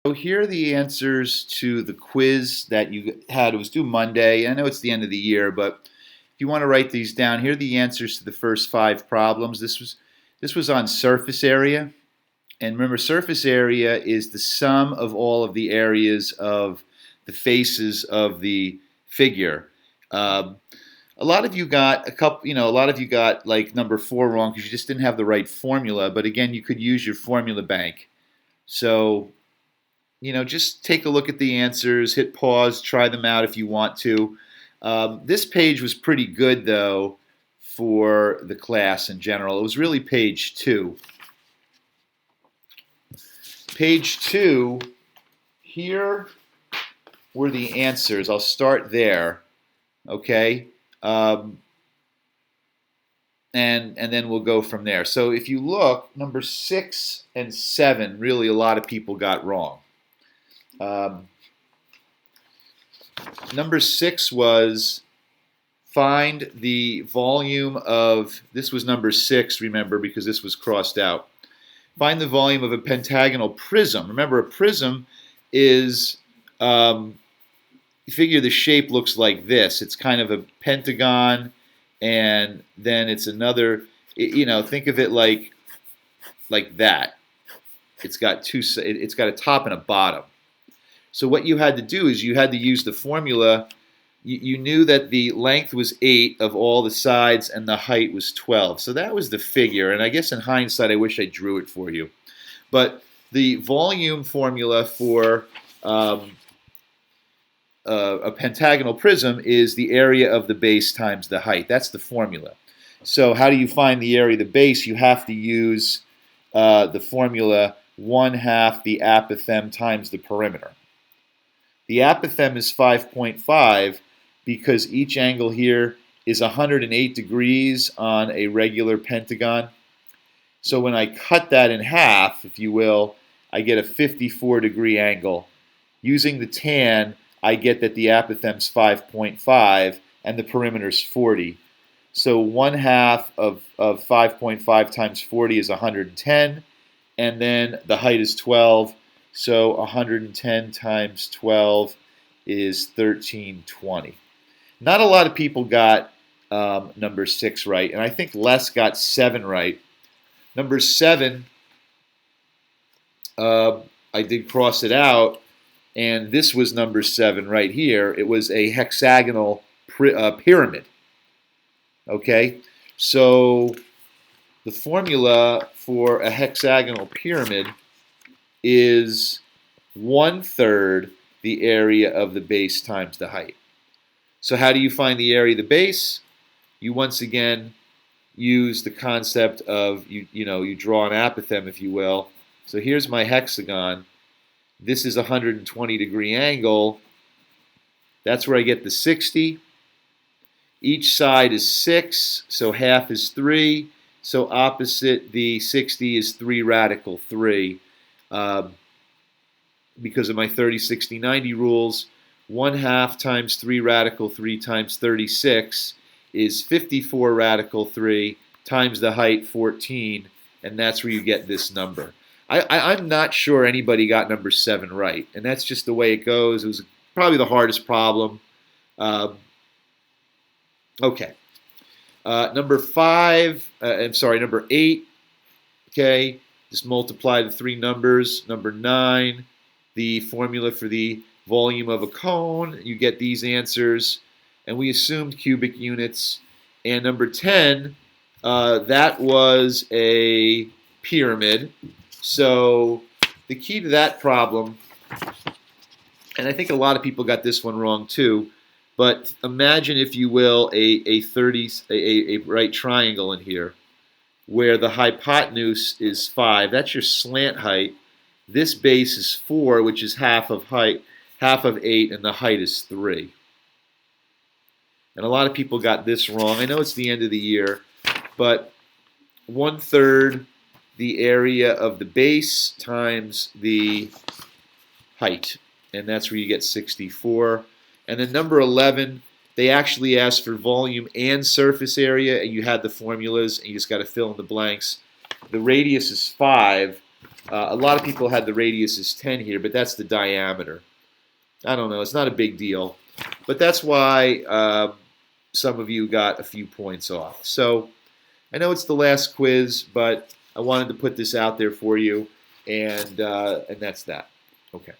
So here are the answers to the quiz that you had. It was due Monday. I know it's the end of the year, but if you want to write these down, here are the answers to the first five problems. This was on surface area. And remember, surface area is the sum of all of the areas of the faces of the figure. Uh, a lot of you got a lot of you got like number four wrong because you just didn't have the right formula. But again, you could use your formula bank. So just take a look at the answers, hit pause, try them out if you want to. This page was pretty good, though, for the class in general. It was really page two. Page two, here were the answers. I'll start there, okay? And then we'll go from there. So if you look, number 6 and 7, really a lot of people got wrong. Number 6 was find the volume of, this was number 6, remember, because this was crossed out. Find the volume of a pentagonal prism. Remember, a prism is, you figure the shape looks like this. It's kind of a pentagon, and then it's another, think of it like that. It's got a top and a bottom. So what you had to do is you had to use the formula. You knew that the length was 8 of all the sides and the height was 12. So that was the figure. And I guess in hindsight, I wish I drew it for you. But the volume formula for a pentagonal prism is the area of the base times the height. That's the formula. So how do you find the area of the base? You have to use the formula 1/2 the apothem times the perimeter. The apothem is 5.5 because each angle here is 108 degrees on a regular pentagon. So when I cut that in half, if you will, I get a 54-degree angle. Using the tan, I get that the apothem is 5.5 and the perimeter is 40. So 1/2 of 5.5 times 40 is 110, and then the height is 12. So 110 times 12 is 1320. Not a lot of people got number 6 right, and I think Les got 7 right. Number 7, I did cross it out, and this was number 7 right here. It was a hexagonal pyramid. Okay, so the formula for a hexagonal pyramid is 1/3 the area of the base times the height. So how do you find the area of the base? You once again use the concept of, you draw an apothem, if you will. So here's my hexagon. This is a 120-degree angle. That's where I get the 60. Each side is 6, so half is 3. So opposite the 60 is 3 radical 3. Because of my 30, 60, 90 rules, 1/2 times 3 radical 3 times 36 is 54 radical 3 times the height 14, and that's where you get this number. I'm not sure anybody got number 7 right, and that's just the way it goes. It was probably the hardest problem. Okay. Number 8, okay, just multiply the 3 numbers. Number 9, the formula for the volume of a cone, you get these answers, and we assumed cubic units. And number 10, that was a pyramid. So the key to that problem, and I think a lot of people got this one wrong too, but imagine, if you will, a right triangle in here where the hypotenuse is 5. That's your slant height. This base is 4, which is half of 8, and the height is 3. And a lot of people got this wrong. I know it's the end of the year, but 1/3 the area of the base times the height, and that's where you get 64. And then number 11, they actually asked for volume and surface area, and you had the formulas, and you just got to fill in the blanks. The radius is 5. A lot of people had the radius as 10 here, but that's the diameter. I don't know. It's not a big deal. But that's why some of you got a few points off. So I know it's the last quiz, but I wanted to put this out there for you, and that's that. Okay.